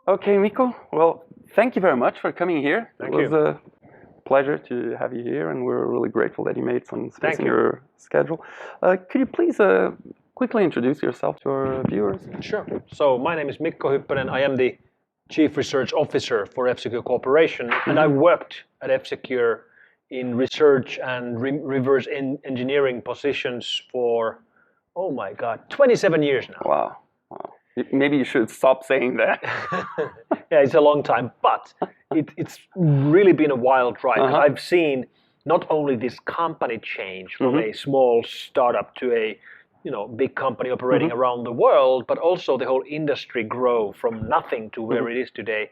Okay, Mikko. Well, thank you very much for coming here. Thank It was you. a pleasure to have you here, and we're really grateful that you made some space Thank in you. your schedule. Could you please quickly introduce yourself to our viewers? Sure. So my name is Mikko Hypponen. I am the Chief Research Officer for F-Secure Corporation, and I worked at F-Secure in research and reverse engineering positions for, oh my God, 27 years now. Wow. Maybe you should stop saying that. Yeah, it's a long time, but it's really been a wild ride. 'Cause I've seen not only this company change from a small startup to a big company operating around the world, but also the whole industry grow from nothing to where it is today.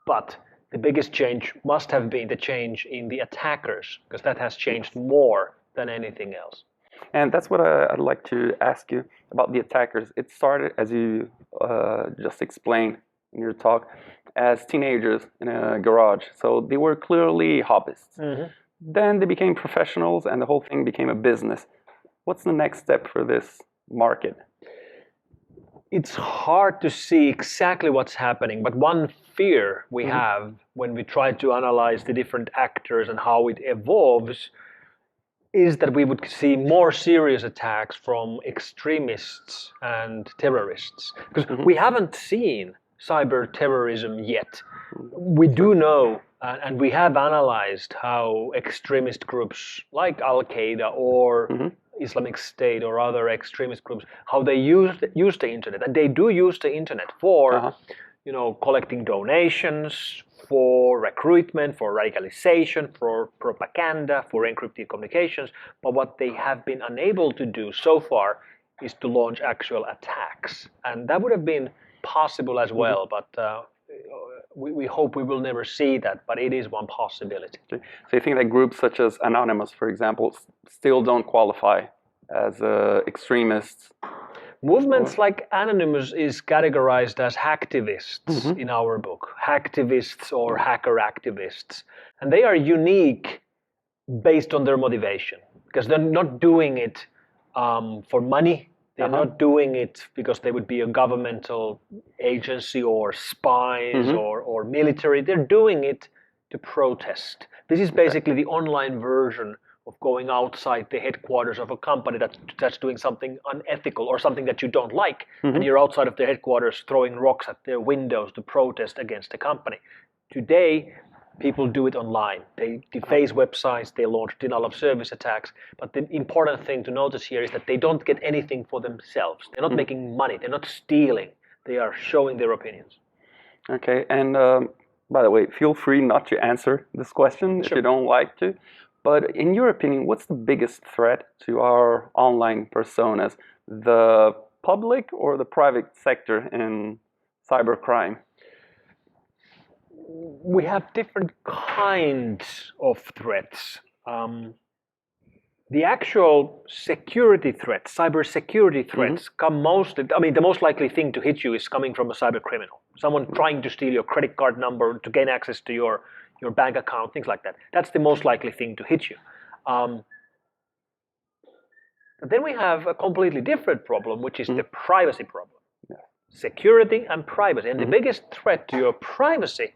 But the biggest change must have been the change in the attackers, because that has changed more than anything else. And that's what I'd like to ask you about the attackers. It started, as you just explained in your talk, as teenagers in a garage. So they were clearly hobbyists. Then they became professionals and the whole thing became a business. What's the next step for this market? It's hard to see exactly what's happening, but one fear we have when we try to analyze the different actors and how it evolves is that we would see more serious attacks from extremists and terrorists. Because we haven't seen cyber terrorism yet. We do know, and we have analyzed how extremist groups like Al-Qaeda or Islamic State or other extremist groups, how they use the internet. And they do use the internet for collecting donations, for recruitment, for radicalization, for propaganda, for encrypted communications. But what they have been unable to do so far is to launch actual attacks. And that would have been possible as well, but we hope we will never see that, but it is one possibility. So you think that groups such as Anonymous, for example, still don't qualify as extremists? Movements like Anonymous is categorized as hacktivists in our book. Hacktivists or hacker activists. And they are unique based on their motivation. Because they're not doing it for money. They're not doing it because they would be a governmental agency or spies or military. They're doing it to protest. This is basically the online version of going outside the headquarters of a company that's doing something unethical or something that you don't like, and you're outside of their headquarters throwing rocks at their windows to protest against the company. Today, people do it online. They deface websites, they launch denial of service attacks, but the important thing to notice here is that they don't get anything for themselves. They're not making money, they're not stealing, they are showing their opinions. Okay, and by the way, feel free not to answer this question if you don't like to. But in your opinion, what's the biggest threat to our online personas? The public or the private sector in cybercrime? We have different kinds of threats. The actual security threats, cybersecurity threats, come mostly, the most likely thing to hit you is coming from a cyber criminal. Someone trying to steal your credit card number to gain access to your bank account, things like that. That's the most likely thing to hit you. But then we have a completely different problem, which is the privacy problem. Security and privacy. And the biggest threat to your privacy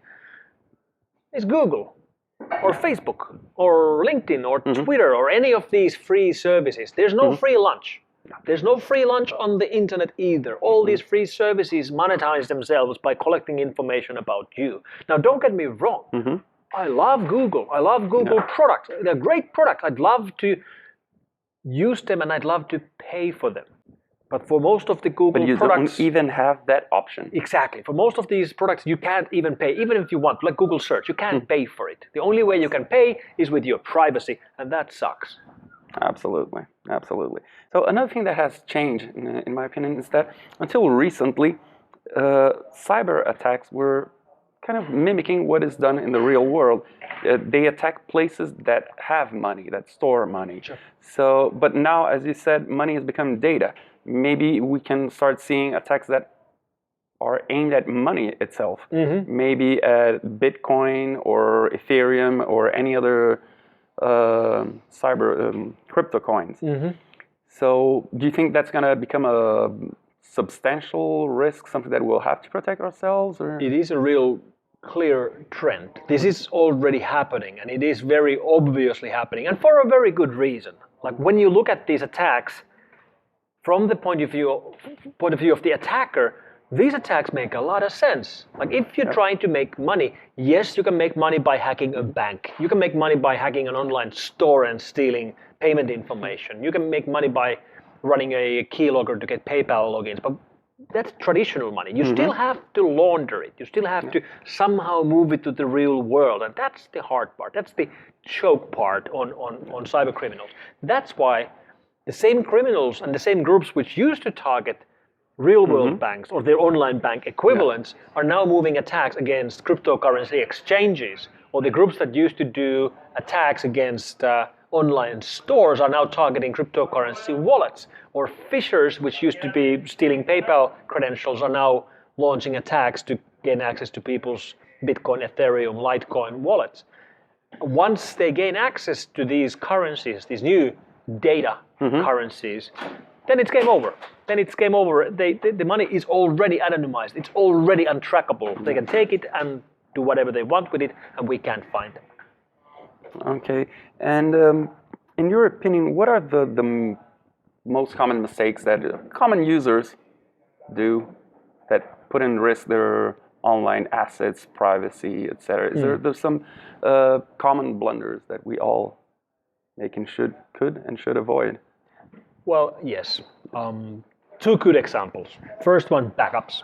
is Google or Facebook or LinkedIn or Twitter or any of these free services. There's no free lunch. There's no free lunch on the internet either. All these free services monetize themselves by collecting information about you. Now, don't get me wrong. I love Google. I love Google products. They're great products. I'd love to use them and I'd love to pay for them. But for most of the Google products... But you don't even have that option. Exactly. For most of these products, you can't even pay. Even if you want, like Google search, you can't pay for it. The only way you can pay is with your privacy, and that sucks. Absolutely. Absolutely. So another thing that has changed, in my opinion, is that until recently, cyber attacks were kind of mimicking what is done in the real world. They attack places that have money, that store money. Sure. So, but now, as you said, money has become data. Maybe we can start seeing attacks that are aimed at money itself. Maybe at Bitcoin or Ethereum or any other crypto coins. So do you think that's going to become a substantial risk, something that we'll have to protect ourselves? Or? It is a real clear trend. This is already happening, and it is very obviously happening, and for a very good reason. Like when you look at these attacks from the point of view of the attacker, these attacks make a lot of sense. Like if you're trying to make money, yes, you can make money by hacking a bank. You can make money by hacking an online store and stealing payment information. You can make money by running a keylogger to get PayPal logins. But that's traditional money. You still have to launder it. You still have to somehow move it to the real world. And that's the hard part. That's the choke part on cyber criminals. That's why the same criminals and the same groups which used to target real world banks or their online bank equivalents are now moving attacks against cryptocurrency exchanges, or the groups that used to do attacks against online stores are now targeting cryptocurrency wallets, or phishers which used to be stealing PayPal credentials are now launching attacks to gain access to people's Bitcoin, Ethereum, Litecoin wallets. Once they gain access to these currencies, these new data currencies, then it's game over. Then it's game over. The money is already anonymized. It's already untrackable. They can take it and do whatever they want with it, and we can't find it. Okay. And in your opinion, what are the most common mistakes that common users do that put in risk their online assets, privacy, etc.? Is there's some common blunders that we all make and could avoid? Well, yes. Two good examples. First one, backups.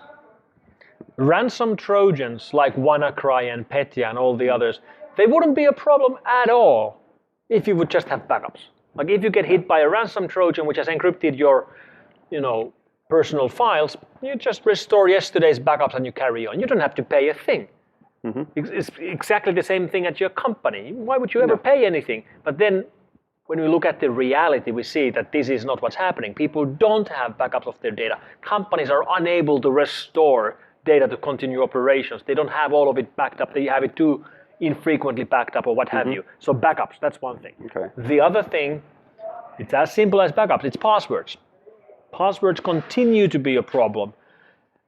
Ransom Trojans like WannaCry and Petya and all the others, they wouldn't be a problem at all if you would just have backups. Like if you get hit by a ransom Trojan which has encrypted your, personal files, you just restore yesterday's backups and you carry on. You don't have to pay a thing. It's exactly the same thing at your company. Why would you ever pay anything? But then when we look at the reality, we see that this is not what's happening. People don't have backups of their data. Companies are unable to restore data to continue operations. They don't have all of it backed up. They have it too infrequently backed up or what have you. So backups, that's one thing. Okay. The other thing, it's as simple as backups. It's passwords. Passwords continue to be a problem.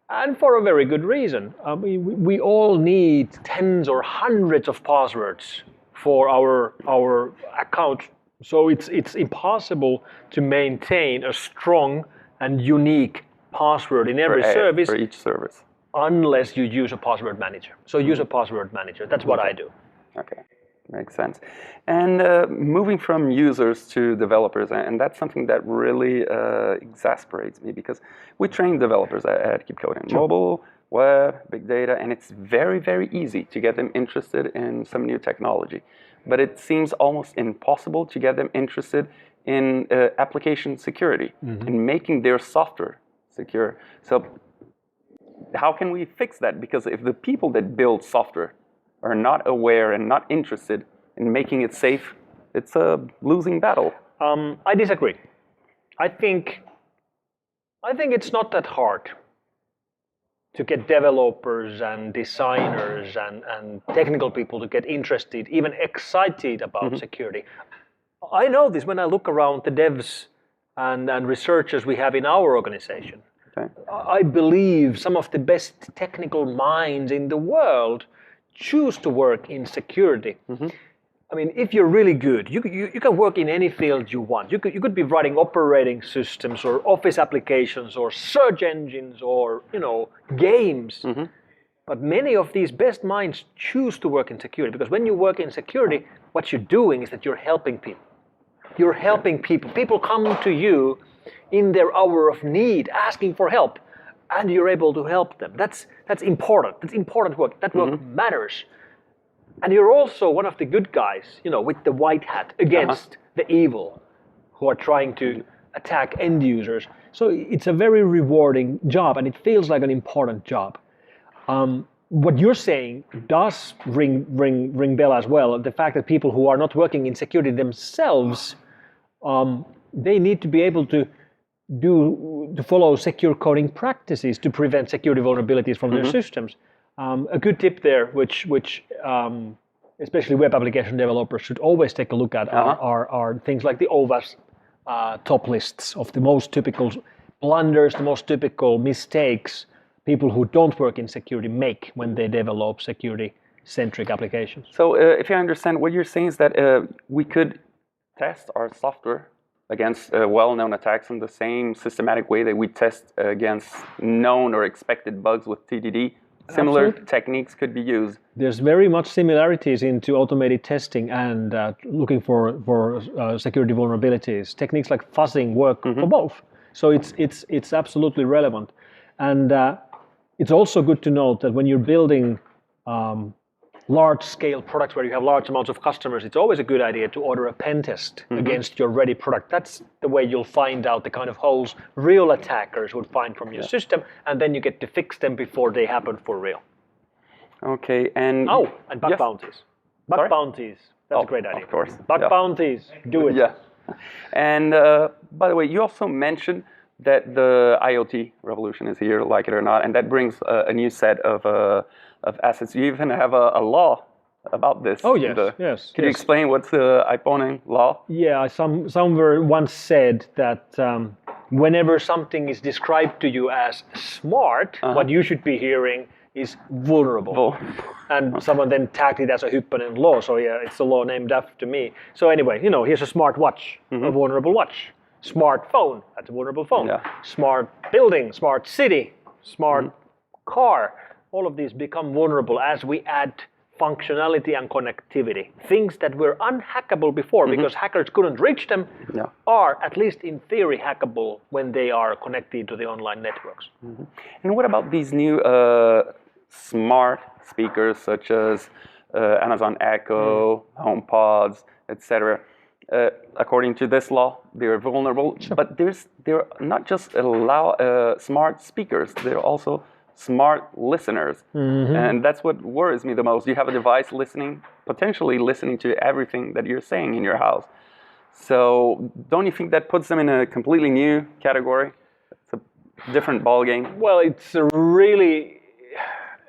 And for a very good reason. We all need tens or hundreds of passwords for our account. So it's impossible to maintain a strong and unique password in every service. For each service. Unless you use a password manager. So use a password manager. That's what I do. Okay, makes sense. And moving from users to developers, and that's something that really exasperates me because we train developers at KeepCoding. Mobile, web, big data, and it's very, very easy to get them interested in some new technology. But it seems almost impossible to get them interested in application security, in making their software secure. So how can we fix that? Because if the people that build software are not aware and not interested in making it safe, it's a losing battle. I disagree. I think it's not that hard to get developers and designers and technical people to get interested, even excited about security. I know this when I look around the devs and researchers we have in our organization. Okay. I believe some of the best technical minds in the world choose to work in security. I mean, if you're really good, you can work in any field you want. You could be writing operating systems or office applications or search engines or games. But many of these best minds choose to work in security because when you work in security, what you're doing is that you're helping people. You're helping people. People come to you in their hour of need, asking for help, and you're able to help them. That's important. That's important work. That work matters. And you're also one of the good guys, with the white hat against the evil who are trying to attack end users. So it's a very rewarding job, and it feels like an important job. What you're saying does ring bell as well. The fact that people who are not working in security themselves, they need to be able to follow secure coding practices to prevent security vulnerabilities from their systems. A good tip there, which especially web application developers should always take a look at, are things like the OWASP top lists of the most typical blunders, the most typical mistakes people who don't work in security make when they develop security-centric applications? So if I understand, what you're saying is that we could test our software against well-known attacks in the same systematic way that we test against known or expected bugs with TDD. Similar techniques could be used. There's very much similarities into automated testing and looking for security vulnerabilities. Techniques like fuzzing work for both. So it's absolutely relevant. And it's also good to note that when you're building large-scale products where you have large amounts of customers, it's always a good idea to order a pen test against your ready product. That's the way you'll find out the kind of holes real attackers would find from your system, and then you get to fix them before they happen for real. Okay, and... Oh, and bug bounties. Bug bounties. That's a great idea. Of course. Bug bounties. Do it. Yeah. And by the way, you also mentioned that the IoT revolution is here, like it or not, and that brings a new set of assets. You even have a law about this. Oh yes, yes. Can you explain what's the Hypponen law? Yeah, somewhere once said that whenever something is described to you as smart, what you should be hearing is vulnerable. And someone then tagged it as a Hypponen law, so yeah, it's a law named after me. So anyway, here's a smart watch, a vulnerable watch. Smart phone, that's a vulnerable phone. Yeah. Smart building, smart city, smart car. All of these become vulnerable as we add functionality and connectivity. Things that were unhackable before because hackers couldn't reach them are, at least in theory, hackable when they are connected to the online networks. And what about these new smart speakers such as Amazon Echo, HomePods, etc.? According to this law, they're vulnerable, but they're not just smart speakers, they're also smart listeners. And that's what worries me the most. You have a device potentially listening to everything that you're saying in your house. So don't you think that puts them in a completely new category? It's a different ballgame. Well, it's really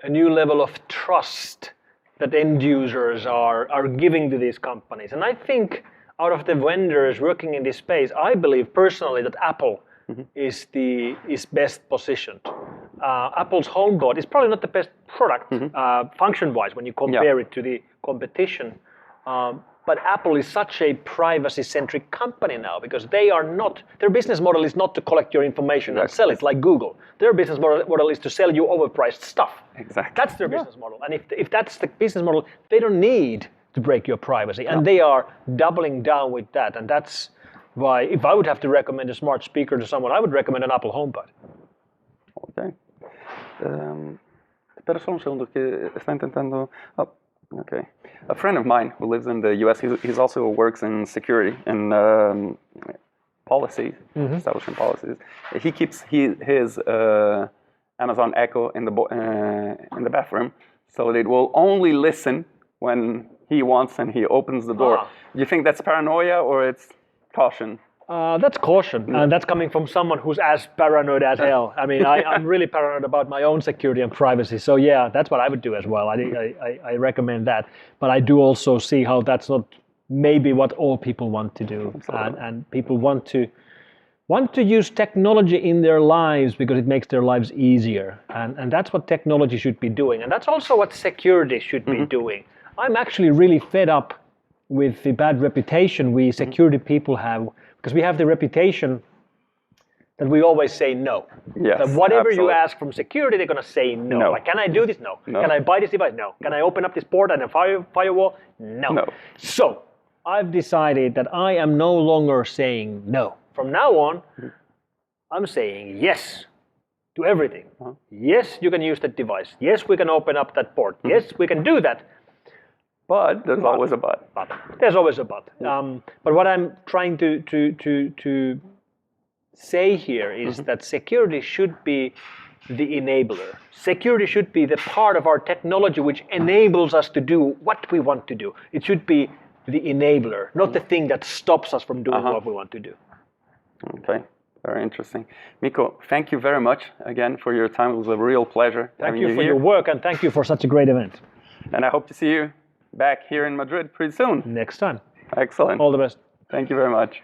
a new level of trust that end users are giving to these companies. And I think out of the vendors working in this space, I believe personally that Apple is best positioned. Apple's HomePod is probably not the best product function-wise when you compare it to the competition. But Apple is such a privacy-centric company now because their business model is not to collect your information and sell it like Google. Their business model is to sell you overpriced stuff. Exactly. That's their business model. And if that's the business model, they don't need to break your privacy. And they are doubling down with that. And that's why, if I would have to recommend a smart speaker to someone, I would recommend an Apple HomePod. Okay. Espera só segundo que está intentando... Oh, okay. A friend of mine who lives in the US, he's also works in security and policy, establishing policies. He keeps his Amazon Echo in the bathroom, so that it will only listen when he wants and he opens the door. Do you think that's paranoia or it's caution? That's caution, and that's coming from someone who's as paranoid as hell. I mean, I'm really paranoid about my own security and privacy, so yeah, that's what I would do as well. I recommend that, but I do also see how that's not maybe what all people want to do, and people want to use technology in their lives because it makes their lives easier, and that's what technology should be doing, and that's also what security should be doing. I'm actually really fed up with the bad reputation we security people have, because we have the reputation that we always say no. Yes, that whatever you ask from security, they're going to say no. Like, can I do this? No. No. Can I buy this device? No. Can I open up this port and a firewall? No. So I've decided that I am no longer saying no. From now on, I'm saying yes to everything. Yes, you can use that device. Yes, we can open up that port. Yes, we can do that. But there's always a but. There's always a but. But what I'm trying to say here is that security should be the enabler. Security should be the part of our technology which enables us to do what we want to do. It should be the enabler, not the thing that stops us from doing what we want to do. Okay, very interesting. Mikko, thank you very much again for your time. It was a real pleasure. Thank you for your work, and thank you for such a great event. And I hope to see you back here in Madrid pretty soon. Next time. Excellent. All the best. Thank you very much.